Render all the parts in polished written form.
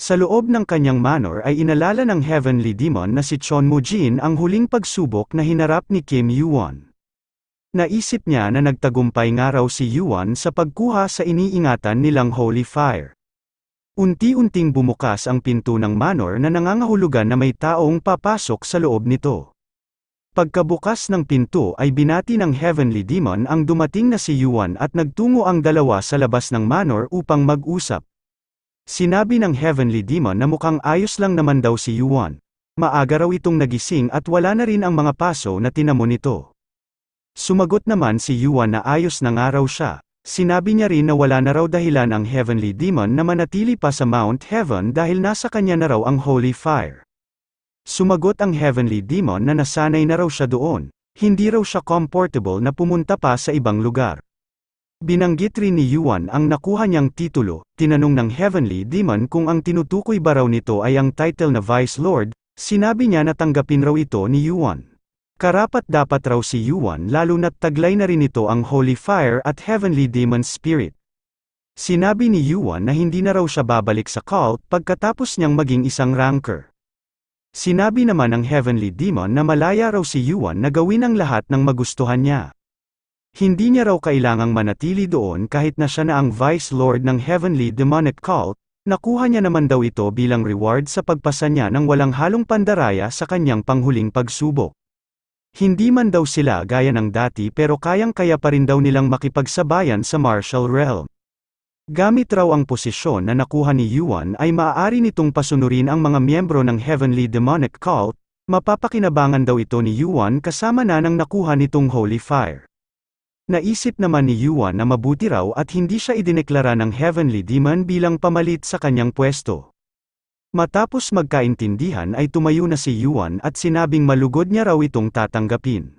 Sa loob ng kanyang manor ay inalala ng Heavenly Demon na si Chon Mu-jin ang huling pagsubok na hinarap ni Kim Yuan. Naisip niya na nagtagumpay nga raw si Yuan sa pagkuha sa iniingatan nilang Holy Fire. Unti-unting bumukas ang pinto ng manor na nangangahulugan na may taong papasok sa loob nito. Pagkabukas ng pinto ay binati ng Heavenly Demon ang dumating na si Yuan at nagtungo ang dalawa sa labas ng manor upang mag-usap. Sinabi ng Heavenly Demon na mukhang ayos lang naman daw si Yuan. Maaga raw itong nagising at wala na rin ang mga paso na tinamo nito. Sumagot naman si Yuan na ayos na nga raw siya. Sinabi niya rin na wala na raw dahilan ang Heavenly Demon na manatili pa sa Mount Heaven dahil nasa kanya na raw ang Holy Fire. Sumagot ang Heavenly Demon na nasanay na raw siya doon, hindi raw siya comfortable na pumunta pa sa ibang lugar. Binanggit rin ni Yuan ang nakuha niyang titulo. Tinanong ng Heavenly Demon kung ang tinutukoy ba raw nito ay ang title na Vice Lord. Sinabi niya na tanggapin raw ito ni Yuan. Karapat-dapat raw si Yuan lalo na't taglay na rin ito ang Holy Fire at Heavenly Demon Spirit. Sinabi ni Yuan na hindi na raw siya babalik sa cult pagkatapos niyang maging isang ranker. Sinabi naman ng Heavenly Demon na malaya raw si Yuan na gawin ang lahat ng magustuhan niya. Hindi niya raw kailangang manatili doon kahit na siya na ang Vice Lord ng Heavenly Demonic Cult. Nakuha niya naman daw ito bilang reward sa pagpasa niya ng walang halong pandaraya sa kanyang panghuling pagsubok. Hindi man daw sila gaya ng dati pero kayang-kaya pa rin daw nilang makipagsabayan sa martial realm. Gamit raw ang posisyon na nakuha ni Yuan ay maaari nitong pasunurin ang mga miyembro ng Heavenly Demonic Cult. Mapapakinabangan daw ito ni Yuan kasama na ng nakuha nitong Holy Fire. Naisip naman ni Yuan na mabuti raw at hindi siya idineklara ng Heavenly Demon bilang pamalit sa kanyang pwesto. Matapos magkaintindihan ay tumayo na si Yuan at sinabing malugod niya raw itong tatanggapin.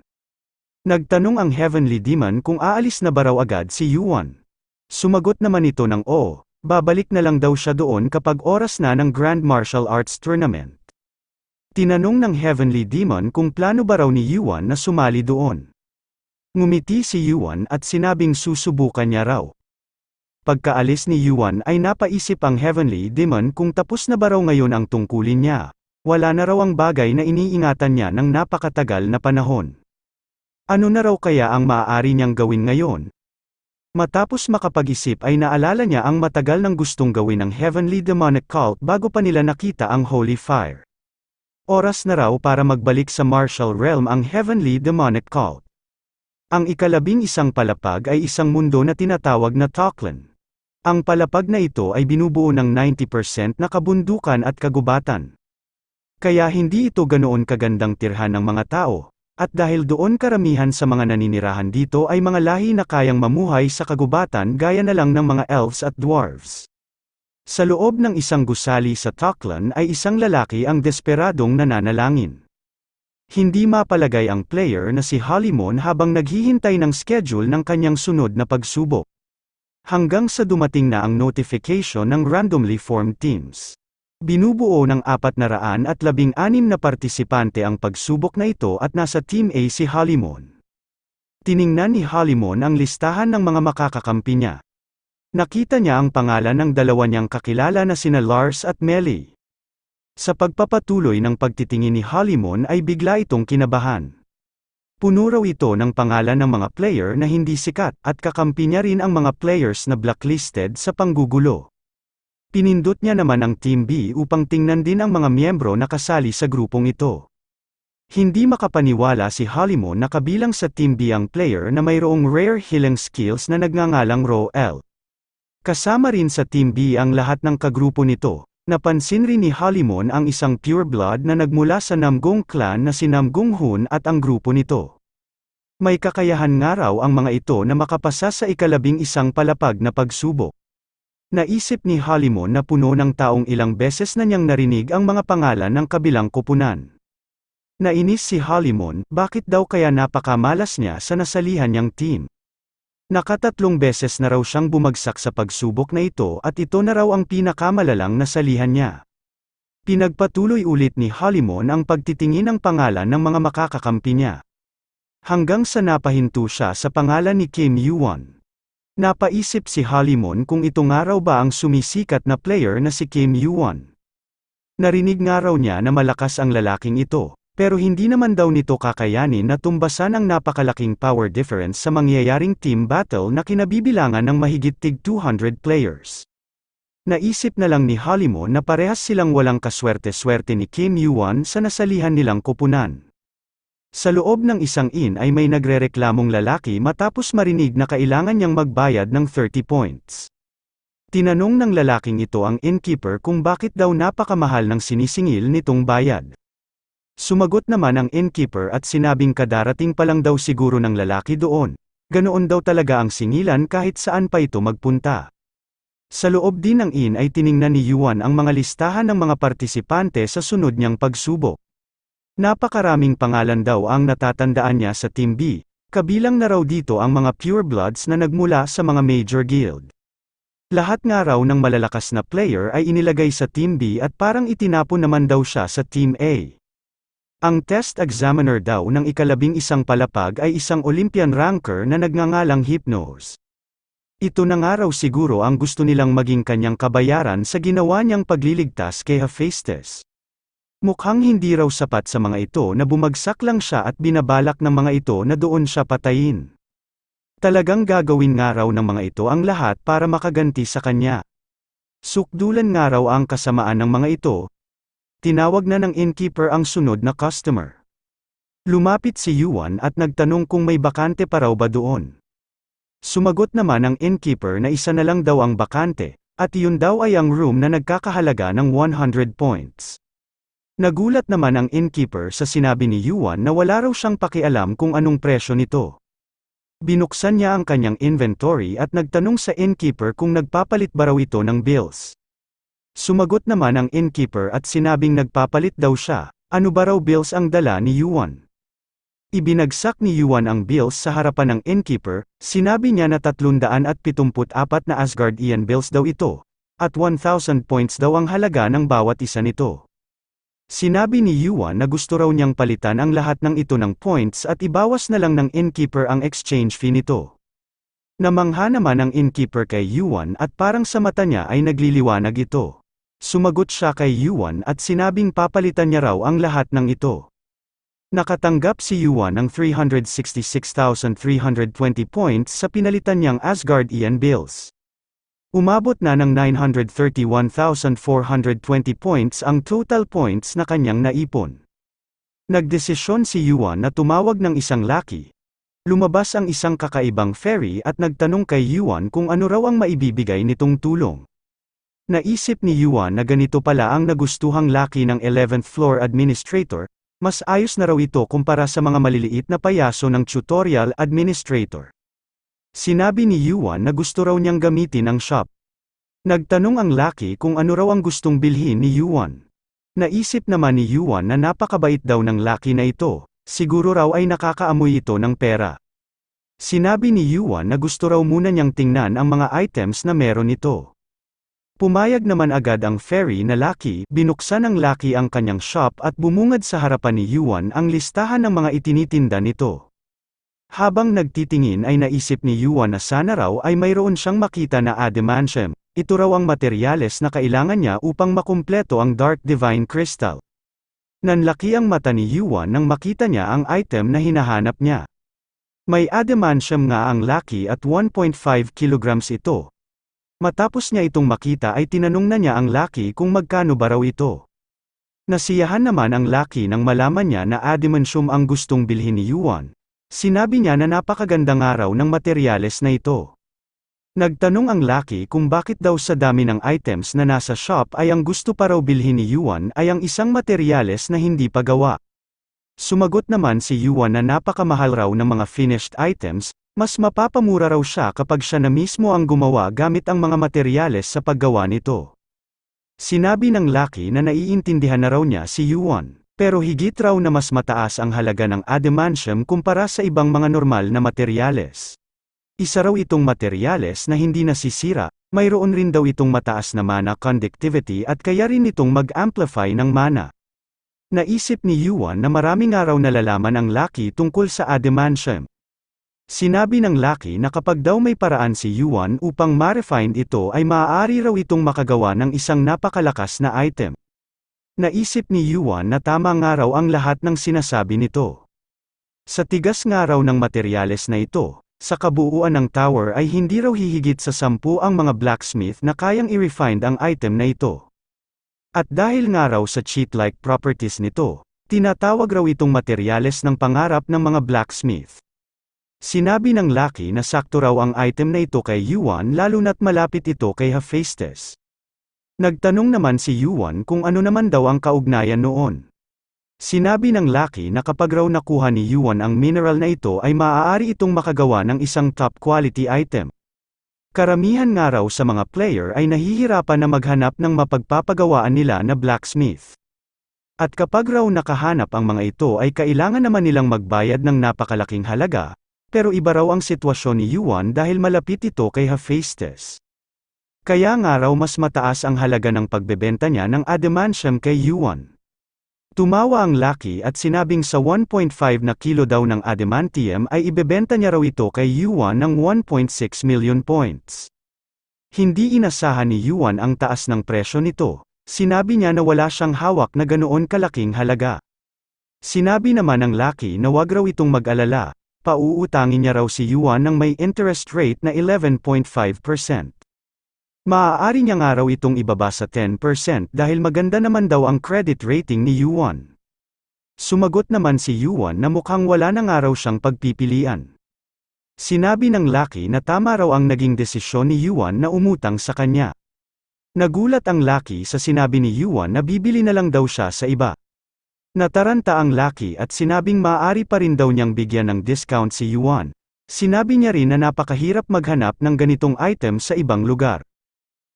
Nagtanong ang Heavenly Demon kung aalis na ba raw agad si Yuan. Sumagot naman ito ng oo, babalik na lang daw siya doon kapag oras na ng Grand Martial Arts Tournament. Tinanong ng Heavenly Demon kung plano ba raw ni Yuan na sumali doon. Ngumiti si Yuan at sinabing susubukan niya raw. Pagkaalis ni Yuan ay napaisip ang Heavenly Demon kung tapos na ba raw ngayon ang tungkulin niya. Wala na raw ang bagay na iniingatan niya ng napakatagal na panahon. Ano na raw kaya ang maaari niyang gawin ngayon? Matapos makapag-isip ay naalala niya ang matagal nang gustong gawin ng Heavenly Demonic Cult bago pa nila nakita ang Holy Fire. Oras na raw para magbalik sa martial realm ang Heavenly Demonic Cult. Ang ika-11 palapag ay isang mundo na tinatawag na Toklan. Ang palapag na ito ay binubuo ng 90% na kabundukan at kagubatan. Kaya hindi ito ganoon kagandang tirhan ng mga tao, at dahil doon karamihan sa mga naninirahan dito ay mga lahi na kayang mamuhay sa kagubatan gaya na lang ng mga elves at dwarves. Sa loob ng isang gusali sa Toklan ay isang lalaki ang desperadong nananalangin. Hindi mapalagay ang player na si Halimon habang naghihintay ng schedule ng kanyang sunod na pagsubok. Hanggang sa dumating na ang notification ng randomly formed teams. Binubuo ng 416 na partisipante ang pagsubok na ito at nasa Team A si Halimon. Tiningnan ni Halimon ang listahan ng mga makakakampi niya. Nakita niya ang pangalan ng dalawa niyang kakilala na sina Lars at Melly. Sa pagpapatuloy ng pagtitingin ni Halimon ay bigla itong kinabahan. Puno raw ito ng pangalan ng mga player na hindi sikat at kakampi niya rin ang mga players na blacklisted sa panggugulo. Pinindot niya naman ang Team B upang tingnan din ang mga miyembro na kasali sa grupong ito. Hindi makapaniwala si Halimon na kabilang sa Team B ang player na mayroong rare healing skills na nagngangalang Ro L. Kasama rin sa Team B ang lahat ng kagrupo nito. Napansin rin ni Halimon ang isang pureblood na nagmula sa Namgong clan na si Namgong Hun at ang grupo nito. May kakayahan nga raw ang mga ito na makapasa sa ika-11 palapag na pagsubok. Naisip ni Halimon na puno ng taong ilang beses na niyang narinig ang mga pangalan ng kabilang koponan. Nainis si Halimon, bakit daw kaya napakamalas niya sa nasalihan niyang team. Nakatatlong beses na raw siyang bumagsak sa pagsubok na ito at ito na raw ang pinakamalalang nasalihan niya. Pinagpatuloy ulit ni Halimon ang pagtitingin ng pangalan ng mga makakakampi niya. Hanggang sa napahinto siya sa pangalan ni Kim Yuan. Napaisip si Halimon kung ito nga raw ba ang sumisikat na player na si Kim Yuan. Narinig nga raw niya na malakas ang lalaking ito, pero hindi naman daw nito kakayanin na tumbasan ang napakalaking power difference sa mangyayaring team battle na kinabibilangan ng mahigit tig 200 players. Naisip na lang ni Hollymo na parehas silang walang kaswerte-swerte ni Kim Yuan sa nasalihan nilang koponan. Sa loob ng isang inn ay may nagrereklamong lalaki matapos marinig na kailangan niyang magbayad ng 30 points. Tinanong ng lalaking ito ang innkeeper kung bakit daw napakamahal ng sinisingil nitong bayad. Sumagot naman ang innkeeper at sinabing kadarating pa lang daw siguro ng lalaki doon. Ganoon daw talaga ang singilan kahit saan pa ito magpunta. Sa loob din ng inn ay tiningnan ni Yuan ang mga listahan ng mga partisipante sa sunod niyang pagsubok. Napakaraming pangalan daw ang natatandaan niya sa Team B, kabilang na raw dito ang mga purebloods na nagmula sa mga major guild. Lahat nga raw ng malalakas na player ay inilagay sa Team B at parang itinapon naman daw siya sa Team A. Ang test examiner daw ng ika-11 palapag ay isang Olympian ranker na nagngangalang Hypnos. Ito na nga raw siguro ang gusto nilang maging kanyang kabayaran sa ginawa niyang pagliligtas kay Hephaestus. Mukhang hindi raw sapat sa mga ito na bumagsak lang siya at binabalak ng mga ito na doon siya patayin. Talagang gagawin nga raw ng mga ito ang lahat para makaganti sa kanya. Sukdulan nga raw ang kasamaan ng mga ito. Tinawag na ng innkeeper ang sunod na customer. Lumapit si Yuan at nagtanong kung may bakante pa raw ba doon. Sumagot naman ang innkeeper na isa na lang daw ang bakante, at iyon daw ay ang room na nagkakahalaga ng 100 points. Nagulat naman ang innkeeper sa sinabi ni Yuan na wala raw siyang pakialam kung anong presyo nito. Binuksan niya ang kanyang inventory at nagtanong sa innkeeper kung nagpapalit ba raw ito ng bills. Sumagot naman ang innkeeper at sinabing nagpapalit daw siya. Ano ba raw bills ang dala ni Yuan? Ibinagsak ni Yuan ang bills sa harapan ng innkeeper, sinabi niya na 374 na Asgardian bills daw ito, at 1,000 points daw ang halaga ng bawat isa nito. Sinabi ni Yuan na gusto raw niyang palitan ang lahat ng ito ng points at ibawas na lang ng innkeeper ang exchange fee nito. Namangha naman ang innkeeper kay Yuan at parang sa mata niya ay nagliliwanag ito. Sumagot siya kay Yuan at sinabing papalitan niya raw ang lahat ng ito. Nakatanggap si Yuan ng 366,320 points sa pinalitan niyang Asgardian bills. Umabot na ng 931,420 points ang total points na kanyang naipon. Nagdesisyon si Yuan na tumawag ng isang laki. Lumabas ang isang kakaibang fairy at nagtanong kay Yuan kung ano raw ang maibibigay nitong tulong. Naisip ni Yuan na ganito pala ang nagustuhang laki ng 11th floor administrator. Mas ayos na raw ito kumpara sa mga maliliit na payaso ng tutorial administrator. Sinabi ni Yuan na gusto raw niyang gamitin ang shop. Nagtanong ang laki kung ano raw ang gustong bilhin ni Yuan. Naisip naman ni Yuan na napakabait daw ng laki na ito, siguro raw ay nakakaamoy ito ng pera. Sinabi ni Yuan na gusto raw muna niyang tingnan ang mga items na meron ito. Pumayag naman agad ang fairy na laki, binuksan ng laki ang kanyang shop at bumungad sa harapan ni Yuan ang listahan ng mga itinitinda nito. Habang nagtitingin ay naisip ni Yuan na sana raw ay mayroon siyang makita na adamantium, ito raw ang materyales na kailangan niya upang makumpleto ang Dark Divine Crystal. Nanlaki ang mata ni Yuan nang makita niya ang item na hinahanap niya. May adamantium nga ang laki at 1.5 kilograms ito. Matapos niya itong makita ay tinanong na niya ang laki kung magkano ba raw ito. Nasiyahan naman ang laki nang malaman niya na adamantium ang gustong bilhin ni Yuan. Sinabi niya na napakaganda nga raw ng materyales na ito. Nagtanong ang laki kung bakit daw sa dami ng items na nasa shop ay ang gusto pa raw bilhin ni Yuan ay ang isang materyales na hindi pa gawa. Sumagot naman si Yuan na napakamahal raw ng mga finished items. Mas mapapamura raw siya kapag siya na mismo ang gumawa gamit ang mga materyales sa paggawa nito. Sinabi ng laki na naiintindihan na raw niya si Yuan, pero higit raw na mas mataas ang halaga ng adamantium kumpara sa ibang mga normal na materyales. Isa raw itong materyales na hindi nasisira, mayroon rin daw itong mataas na mana conductivity at kaya rin itong mag-amplify ng mana. Naisip ni Yuan na marami nga raw nalalaman ang laki tungkol sa adamantium. Sinabi ng laki na kapag daw may paraan si Yuan upang ma-refine ito ay maaari raw itong makagawa ng isang napakalakas na item. Naisip ni Yuan na tama nga raw ang lahat ng sinasabi nito. Sa tigas nga raw ng materyales na ito, sa kabuuan ng tower ay hindi raw hihigit sa 10 ang mga blacksmith na kayang i-refine ang item na ito. At dahil nga raw sa cheat-like properties nito, tinatawag raw itong materyales ng pangarap ng mga blacksmith. Sinabi ng Lucky na sakto raw ang item na ito kay Yuan lalo na't malapit ito kay Hephaestus. Nagtanong naman si Yuan kung ano naman daw ang kaugnayan noon. Sinabi ng Lucky na kapag raw nakuha ni Yuan ang mineral na ito ay maaari itong makagawa ng isang top quality item. Karamihan nga raw sa mga player ay nahihirapan na maghanap ng mapagpapagawaan nila na blacksmith. At kapag raw nakahanap ang mga ito ay kailangan naman nilang magbayad ng napakalaking halaga, pero iba raw ang sitwasyon ni Yuan dahil malapit ito kay Hephaestus. Kaya nga raw mas mataas ang halaga ng pagbebenta niya ng adamantium kay Yuan. Tumawa ang Lucky at sinabing sa 1.5 na kilo daw ng adamantium ay ibebenta niya raw ito kay Yuan ng 1.6 million points. Hindi inasahan ni Yuan ang taas ng presyo nito, sinabi niya na wala siyang hawak na ganoon kalaking halaga. Sinabi naman ng Lucky na wag raw itong mag-alala, pauutangin niya raw si Yuan ng may interest rate na 11.5%. Maaari niya nga raw itong ibaba sa 10% dahil maganda naman daw ang credit rating ni Yuan. Sumagot naman si Yuan na mukhang wala na nga raw siyang pagpipilian. Sinabi ng Lucky na tama raw ang naging desisyon ni Yuan na umutang sa kanya. Nagulat ang Lucky sa sinabi ni Yuan na bibili na lang daw siya sa iba. Nataranta ang Lucky at sinabing maaari pa rin daw niyang bigyan ng discount si Yuan. Sinabi niya rin na napakahirap maghanap ng ganitong item sa ibang lugar.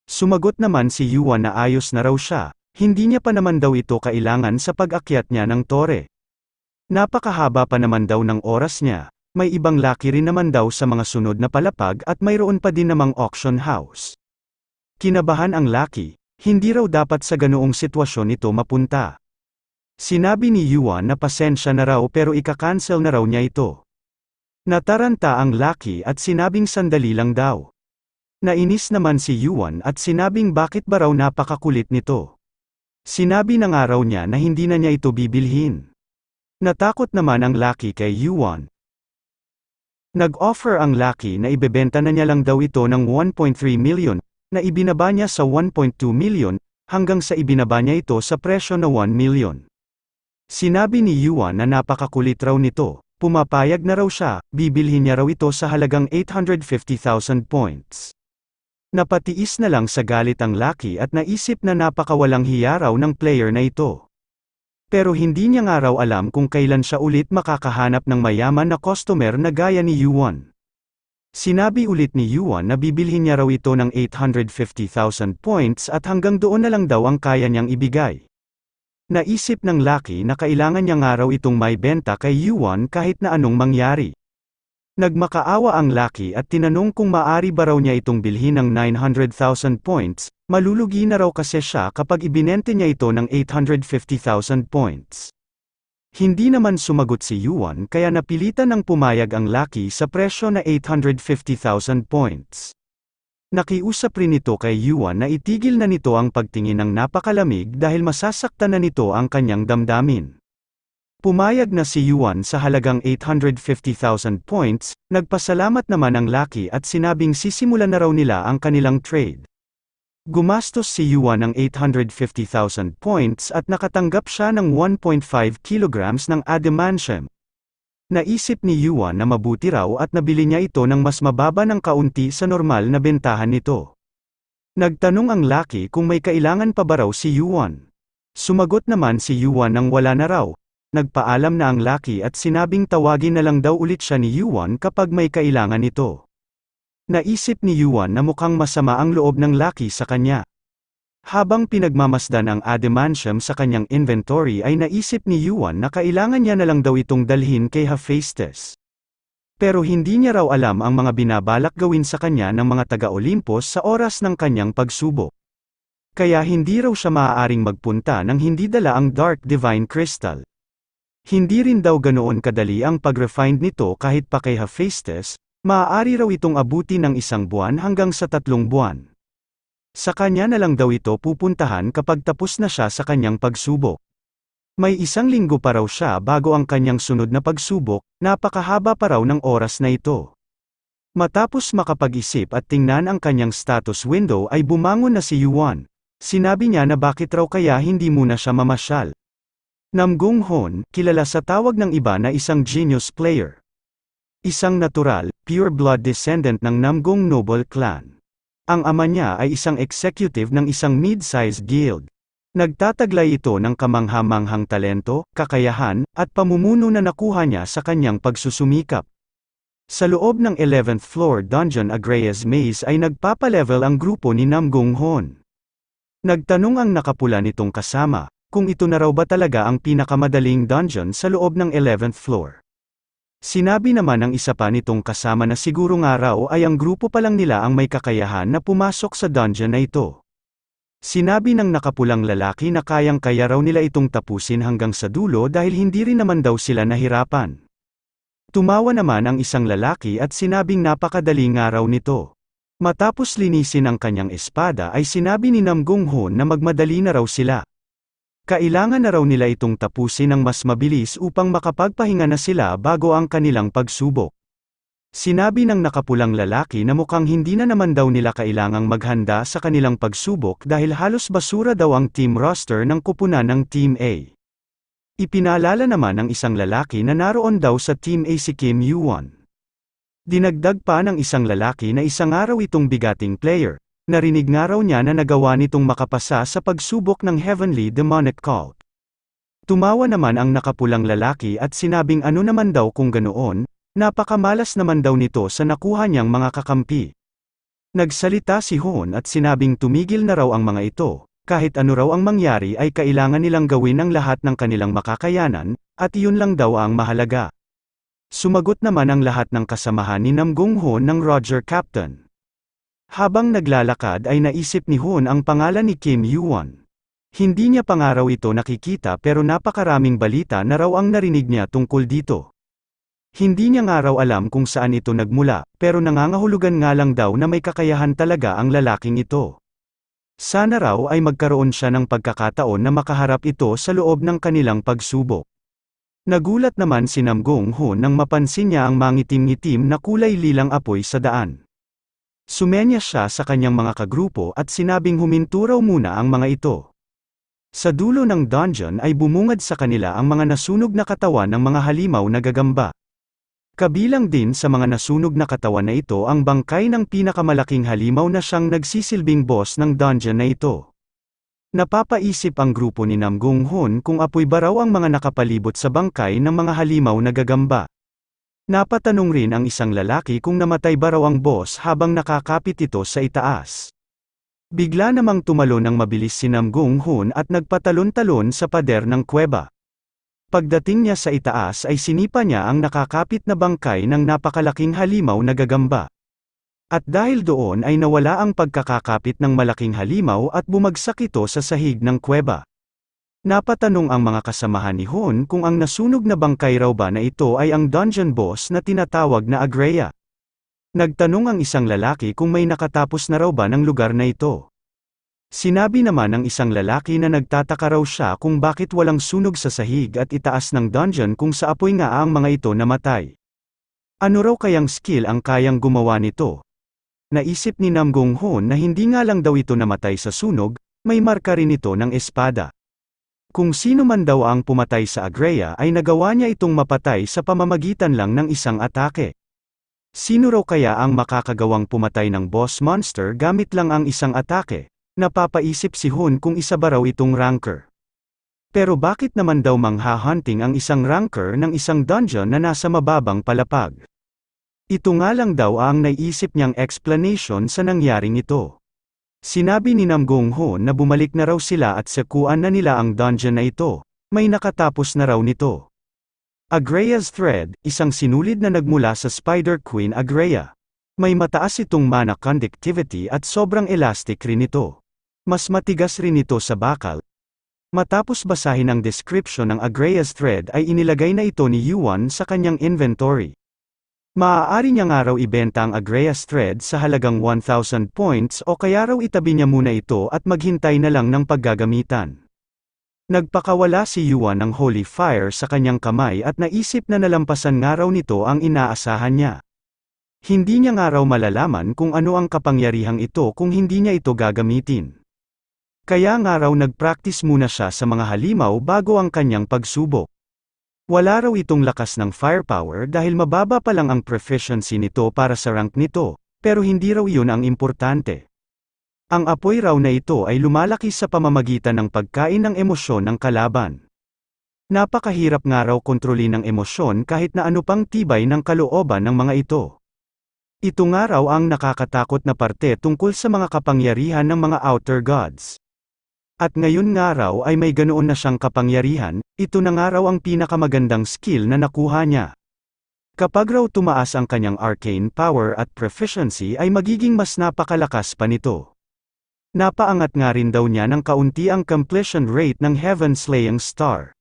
Sumagot naman si Yuan na ayos na raw siya, hindi niya pa naman daw ito kailangan sa pag-akyat niya ng tore. Napakahaba pa naman daw ng oras niya, may ibang Lucky rin naman daw sa mga sunod na palapag at mayroon pa din namang auction house. Kinabahan ang Lucky, hindi raw dapat sa ganoong sitwasyon ito mapunta. Sinabi ni Yuan na pasensya na raw pero ika-cancel na raw niya ito. Nataranta ang Lucky at sinabing sandali lang daw. Nainis naman si Yuan at sinabing bakit ba raw napakakulit nito. Sinabi na nga raw niya na hindi na niya ito bibilhin. Natakot naman ang Lucky kay Yuan. Nag-offer ang Lucky na ibebenta na niya lang daw ito ng 1.3 million, na ibinaba niya sa 1.2 million, hanggang sa ibinaba niya ito sa presyo na 1 million. Sinabi ni Yuan na napakakulit raw nito, pumapayag na raw siya, bibilhin niya raw ito sa halagang 850,000 points. Napatiis na lang sa galit ang Lucky at naisip na napakawalang hiya raw ng player na ito. Pero hindi niya nga raw alam kung kailan siya ulit makakahanap ng mayaman na customer na gaya ni Yuan. Sinabi ulit ni Yuan na bibilhin niya raw ito ng 850,000 points at hanggang doon na lang daw ang kaya niyang ibigay. Naisip ng Lucky na kailangan niya nga raw itong may benta kay Yuan kahit na anong mangyari. Nagmakaawa ang Lucky at tinanong kung maaari ba raw niya itong bilhin ng 900,000 points, malulugi na raw kasi siya kapag ibinente niya ito ng 850,000 points. Hindi naman sumagot si Yuan kaya napilitan ng pumayag ang Lucky sa presyo na 850,000 points. Nakiusap rin ito kay Yuan na itigil na nito ang pagtingin ng napakalamig dahil masasaktan na nito ang kanyang damdamin. Pumayag na si Yuan sa halagang 850,000 points, nagpasalamat naman ang Lucky at sinabing sisimulan na raw nila ang kanilang trade. Gumastos si Yuan ng 850,000 points at nakatanggap siya ng 1.5 kilograms ng adamantium. Naisip ni Yuan na mabuti raw at nabili niya ito ng mas mababa ng kaunti sa normal na bentahan nito. Nagtanong ang Lucky kung may kailangan pa ba raw si Yuan. Sumagot naman si Yuan nang wala na raw. Nagpaalam na ang Lucky at sinabing tawagin na lang daw ulit siya ni Yuan kapag may kailangan ito. Naisip ni Yuan na mukhang masama ang loob ng Lucky sa kanya. Habang pinagmamasdan ang adamantium sa kanyang inventory ay naisip ni Yuan na kailangan niya na lang daw itong dalhin kay Hephaestus. Pero hindi niya raw alam ang mga binabalak gawin sa kanya ng mga taga-Olympus sa oras ng kanyang pagsubok. Kaya hindi raw siya maaaring magpunta nang hindi dala ang Dark Divine Crystal. Hindi rin daw ganoon kadali ang pag-refine nito kahit pa kay Hephaestus, maaari raw itong abuti ng 1 buwan hanggang sa 3 buwan. Sa kanya na lang daw ito pupuntahan kapag tapos na siya sa kanyang pagsubok. May 1 linggo pa raw siya bago ang kanyang sunod na pagsubok, napakahaba pa raw ng oras na ito. Matapos makapag-isip at tingnan ang kanyang status window ay bumangon na si Yuan. Sinabi niya na bakit raw kaya hindi muna siya mamasyal. Namgung-hon, kilala sa tawag ng iba na isang genius player. Isang natural, pure-blood descendant ng Namgung noble clan. Ang ama niya ay isang executive ng isang mid-sized guild. Nagtataglay ito ng kamangha-manghang talento, kakayahan, at pamumuno na nakuha niya sa kanyang pagsusumikap. Sa loob ng 11th floor dungeon Agrea's Maze ay nagpapalevel ang grupo ni Namgung-hon. Nagtanong ang nakapula nitong kasama, kung ito na raw ba talaga ang pinakamadaling dungeon sa loob ng 11th floor. Sinabi naman ng isa pa nitong kasama na siguro nga raw ay ang grupo pa lang nila ang may kakayahan na pumasok sa dungeon na ito. Sinabi ng nakapulang lalaki na kayang-kaya raw nila itong tapusin hanggang sa dulo dahil hindi rin naman daw sila nahirapan. Tumawa naman ang isang lalaki at sinabing napakadali nga raw nito. Matapos linisin ang kanyang espada ay sinabi ni Namgung-hon na magmadali na raw sila. Kailangan na raw nila itong tapusin ng mas mabilis upang makapagpahinga na sila bago ang kanilang pagsubok. Sinabi ng nakapulang lalaki na mukhang hindi na naman daw nila kailangang maghanda sa kanilang pagsubok dahil halos basura daw ang team roster ng kupunan ng Team A. Ipinaalala naman ng isang lalaki na naroon daw sa Team A si Kim Yuan. Dinagdag pa ng isang lalaki na isang araw itong bigating player. Narinig nga raw niya na nagawa nitong makapasa sa pagsubok ng Heavenly Demonic Cult. Tumawa naman ang nakapulang lalaki at sinabing ano naman daw kung ganoon, napakamalas naman daw nito sa nakuha niyang mga kakampi. Nagsalita si Hon at sinabing tumigil na raw ang mga ito, kahit ano raw ang mangyari ay kailangan nilang gawin ang lahat ng kanilang makakayanan, at iyon lang daw ang mahalaga. Sumagot naman ang lahat ng kasamahan ni Namgung-hon ng Roger Captain. Habang naglalakad ay naisip ni Hon ang pangalan ni Kim Yuan. Hindi niya pa nga raw ito nakikita pero napakaraming balita na raw ang narinig niya tungkol dito. Hindi niya nga raw alam kung saan ito nagmula, pero nangangahulugan nga lang daw na may kakayahan talaga ang lalaking ito. Sana raw ay magkaroon siya ng pagkakataon na makaharap ito sa loob ng kanilang pagsubok. Nagulat naman si Namgung-hon nang mapansin niya ang mangitim-ngitim na kulay lilang apoy sa daan. Sumenya siya sa kanyang mga kagrupo at sinabing huminto raw muna ang mga ito. Sa dulo ng dungeon ay bumungad sa kanila ang mga nasunog na katawan ng mga halimaw na gagamba. Kabilang din sa mga nasunog na katawan na ito ang bangkay ng pinakamalaking halimaw na siyang nagsisilbing boss ng dungeon na ito. Napapaisip ang grupo ni Namgung-hon kung apoy ba raw ang mga nakapalibot sa bangkay ng mga halimaw na gagamba. Napatanong rin ang isang lalaki kung namatay ba raw ang boss habang nakakapit ito sa itaas. Bigla namang tumalon ng mabilis si Namgung-hon at nagpatalon-talon sa pader ng kuweba. Pagdating niya sa itaas ay sinipa niya ang nakakapit na bangkay ng napakalaking halimaw na gagamba. At dahil doon ay nawala ang pagkakakapit ng malaking halimaw at bumagsak ito sa sahig ng kuweba. Napatanong ang mga kasamahan ni Hon kung ang nasunog na bangkay raw ba na ito ay ang dungeon boss na tinatawag na Agrea. Nagtanong ang isang lalaki kung may nakatapos na raw ba ng lugar na ito. Sinabi naman ng isang lalaki na nagtataka raw siya kung bakit walang sunog sa sahig at itaas ng dungeon kung sa apoy nga ang mga ito namatay. Ano raw kayang skill ang kayang gumawa nito? Naisip ni Namgung-hon na hindi nga lang daw ito namatay sa sunog, may marka rin ito ng espada. Kung sino man daw ang pumatay sa Agrea ay nagawa niya itong mapatay sa pamamagitan lang ng isang atake. Sino raw kaya ang makakagawang pumatay ng boss monster gamit lang ang isang atake? Napapaisip si Hon kung isa ba raw itong ranker. Pero bakit naman daw mangha-hunting ang isang ranker ng isang dungeon na nasa mababang palapag? Ito nga lang daw ang naiisip niyang explanation sa nangyaring ito. Sinabi ni Namgung-hon na bumalik na raw sila at sekuan na nila ang dungeon na ito, may nakatapos na raw nito. Agrea's Thread, isang sinulid na nagmula sa Spider Queen Agrea. May mataas itong mana conductivity at sobrang elastic rin ito. Mas matigas rin ito sa bakal. Matapos basahin ang description ng Agrea's Thread ay inilagay na ito ni Yuan sa kanyang inventory. Maaari niya nga raw ibenta ang Agreas thread sa halagang 1,000 points o kaya raw itabi niya muna ito at maghintay na lang ng paggagamitan. Nagpakawala si Yuan ng Holy Fire sa kanyang kamay at naisip na nalampasan nga raw nito ang inaasahan niya. Hindi niya nga raw malalaman kung ano ang kapangyarihang ito kung hindi niya ito gagamitin. Kaya nga raw nag-practice muna siya sa mga halimaw bago ang kanyang pagsubok. Wala raw itong lakas ng firepower dahil mababa pa lang ang proficiency nito para sa rank nito, pero hindi raw iyon ang importante. Ang apoy raw na ito ay lumalaki sa pamamagitan ng pagkain ng emosyon ng kalaban. Napakahirap nga raw kontrolin ng emosyon kahit na ano pang tibay ng kalooban ng mga ito. Ito nga raw ang nakakatakot na parte tungkol sa mga kapangyarihan ng mga outer gods. At ngayon nga raw ay may ganoon na siyang kapangyarihan, ito na nga raw ang pinakamagandang skill na nakuha niya. Kapag raw tumaas ang kanyang arcane power at proficiency ay magiging mas napakalakas pa nito. Napaangat nga rin daw niya ng kaunti ang completion rate ng Heaven Slaying Star.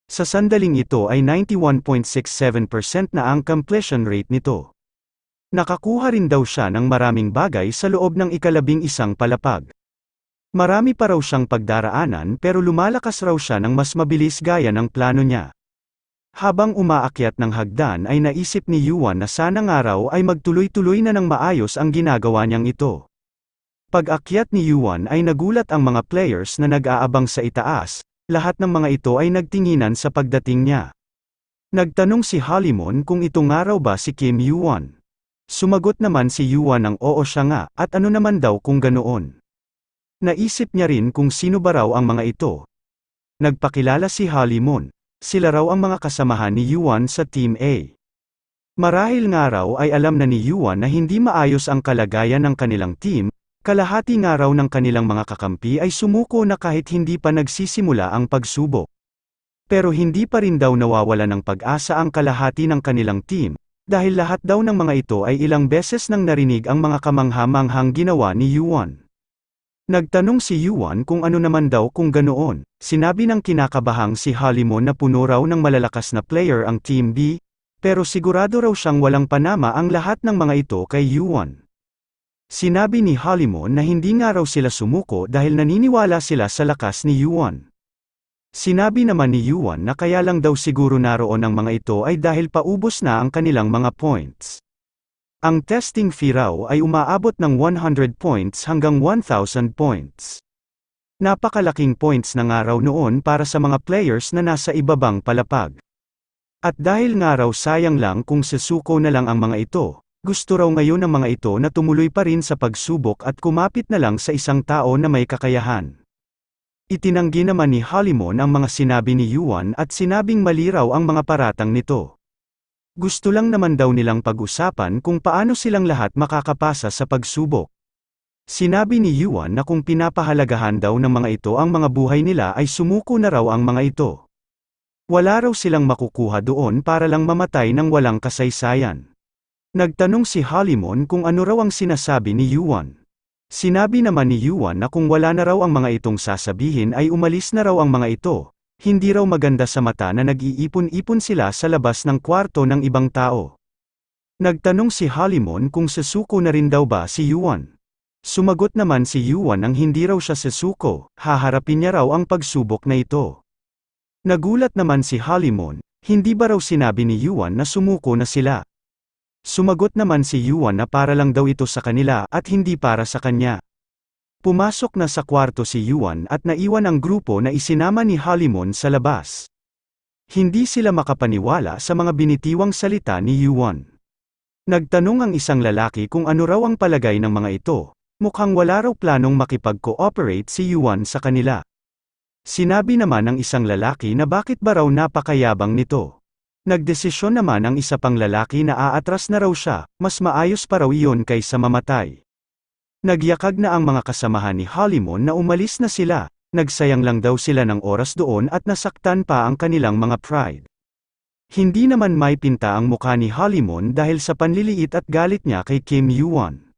Sa sandaling ito ay 91.67% na ang completion rate nito. Nakakuha rin daw siya ng maraming bagay sa loob ng ika-11 palapag. Marami pa raw siyang pagdaraanan pero lumalakas raw siya ng mas mabilis gaya ng plano niya. Habang umaakyat ng hagdan ay naisip ni Yuan na sana nga raw ay magtuloy-tuloy na ng maayos ang ginagawa niyang ito. Pag-akyat ni Yuan ay nagulat ang mga players na nag-aabang sa itaas, lahat ng mga ito ay nagtinginan sa pagdating niya. Nagtanong si Halimon kung ito nga raw ba si Kim Yuan. Sumagot naman si Yuan ng oo siya nga, at ano naman daw kung ganoon. Naisip niya rin kung sino ba raw ang mga ito. Nagpakilala si Halimon, sila raw ang mga kasamahan ni Yuan sa Team A. Marahil nga raw ay alam na ni Yuan na hindi maayos ang kalagayan ng kanilang team, kalahati nga raw ng kanilang mga kakampi ay sumuko na kahit hindi pa nagsisimula ang pagsubok. Pero hindi pa rin daw nawawala ng pag-asa ang kalahati ng kanilang team, dahil lahat daw ng mga ito ay ilang beses nang narinig ang mga kamangha-manghang ginawa ni Yuan. Nagtanong si Yuan kung ano naman daw kung ganoon. Sinabi ng kinakabahang si Halimon na puno raw ng malalakas na player ang Team B, pero sigurado raw siyang walang panama ang lahat ng mga ito kay Yuan. Sinabi ni Halimon na hindi nga raw sila sumuko dahil naniniwala sila sa lakas ni Yuan. Sinabi naman ni Yuan na kaya lang daw siguro naroon ang mga ito ay dahil paubos na ang kanilang mga points. Ang testing fee raw ay umaabot ng 100 points hanggang 1,000 points. Napakalaking points na nga raw noon para sa mga players na nasa ibabang palapag. At dahil nga raw sayang lang kung susuko na lang ang mga ito, gusto raw ngayon ng mga ito na tumuloy pa rin sa pagsubok at kumapit na lang sa isang tao na may kakayahan. Itinanggi naman ni Halimon ang mga sinabi ni Yuan at sinabing mali raw ang mga paratang nito. Gusto lang naman daw nilang pag-usapan kung paano silang lahat makakapasa sa pagsubok. Sinabi ni Yuan na kung pinapahalagahan daw ng mga ito ang mga buhay nila ay sumuko na raw ang mga ito. Wala raw silang makukuha doon para lang mamatay ng walang kasaysayan. Nagtanong si Halimon kung ano raw ang sinasabi ni Yuan. Sinabi naman ni Yuan na kung wala na raw ang mga itong sasabihin ay umalis na raw ang mga ito. Hindi raw maganda sa mata na nag-iipon-ipon sila sa labas ng kwarto ng ibang tao. Nagtanong si Halimon kung susuko na rin daw ba si Yuan. Sumagot naman si Yuan ang hindi raw siya susuko, haharapin niya raw ang pagsubok na ito. Nagulat naman si Halimon, hindi ba raw sinabi ni Yuan na sumuko na sila? Sumagot naman si Yuan na para lang daw ito sa kanila at hindi para sa kanya. Pumasok na sa kwarto si Yuan at naiwan ang grupo na isinama ni Halimon sa labas. Hindi sila makapaniwala sa mga binitiwang salita ni Yuan. Nagtanong ang isang lalaki kung ano raw ang palagay ng mga ito, mukhang wala raw planong makipag-cooperate si Yuan sa kanila. Sinabi naman ng isang lalaki na bakit ba raw napakayabang nito. Nagdesisyon naman ang isa pang lalaki na aatras na raw siya, mas maayos pa raw iyon kaysa mamatay. Nagyakag na ang mga kasamahan ni Halimon na umalis na sila, nagsayang lang daw sila ng oras doon at nasaktan pa ang kanilang mga pride. Hindi naman may pinta ang mukha ni Halimon dahil sa panliliit at galit niya kay Kim Yuan.